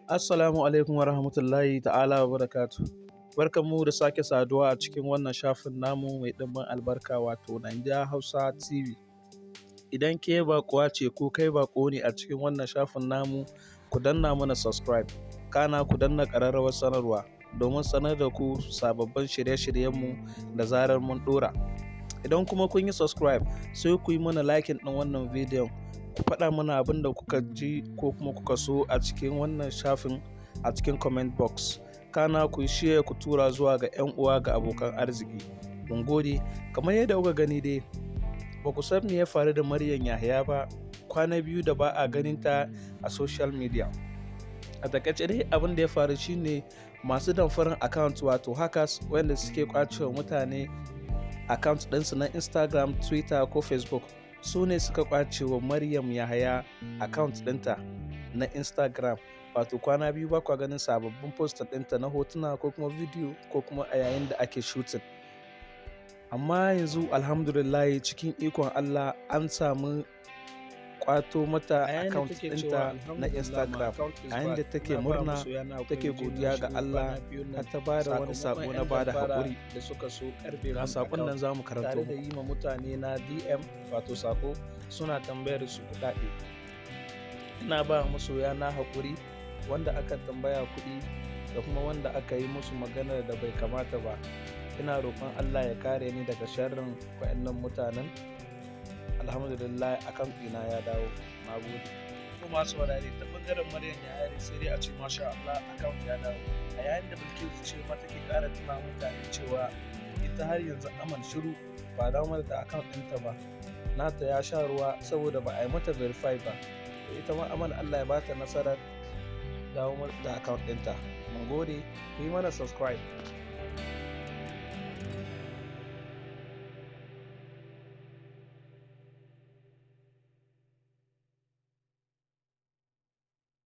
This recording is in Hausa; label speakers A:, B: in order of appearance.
A: Assalamu alaikum wa rahmatullahi ta'ala wa barakatu. Barkanmu da sake saduwa a cikin wannan shafin namu mai ɗimbin albarka wato Naija Hausa TV. Idan ke baƙuwa ce ko kai baƙo ne a cikin wannan shafin namu, ku danna mana subscribe. Kana ku danna ƙararrawar sanarwa domin sanar da ku sababbin shirye-shiryenmu da zarar mun ɗora. Idan kuma kun yi subscribe, sai ku yi mana liking ɗin wannan bidiyon. Ku faɗa mana abin da kuka ji ko kuma kuka so a cikin wannan shafin a cikin comment box. Kana ku share ku tura zuwa ga 'yan uwa ga abokan arziki. Mun gode. Kamar yadda kuka gani dai, ba ku san me ya faru da Maryam Yahaya ba, kwana biyu da ba a ganin ta a social media. A takaice dai abin da ya faru shine masu damfarin account wato hackers wanda suke kwacewa mutane account ɗinsu na Instagram, Twitter ko Facebook. Su ne suka kwace wa Maryam Yahaya account ɗinta na Instagram, wato kwana biyu ba kwa ganin sababbin post ɗinta na hotuna ko kuma video ko kuma a yayin da ake shooting. Amma yanzu alhamdulillah cikin ikon Allah an samu kwato mata account ɗinta na Instagram, a yanda take murna take godiya ga Allah har ta bada wani sako na bada haƙuri da suka so karbe ga sakon nan zamu karanto tare da yi ma mutane na DM wato sako suna tambayar su kuɗaɗe. Ina ba masoya na haƙuri wanda aka tambaya kuɗi da kuma wanda aka yi musu maganar da bai kamata ba. Ina roƙon Allah ya kare ni daga sharrin waɗannan mutanen. Alhamdulillah account ɗina ya dawo. Na gode. Kuma saurare ta bangaren Maryam Yahaya sai dai a ce masha Allah account ya dawo. A yayin da Bilkisu ce ma take ƙara tuna mutane cewa ita har yanzu aman shiru ba dawo da account ɗinta ba. Nata ya sha ruwa saboda ba a yi mata verify ba. Ita ma aman Allah ya bata nasarar dawo da account ɗinta. Mun gode. Ku yi mana subscribe.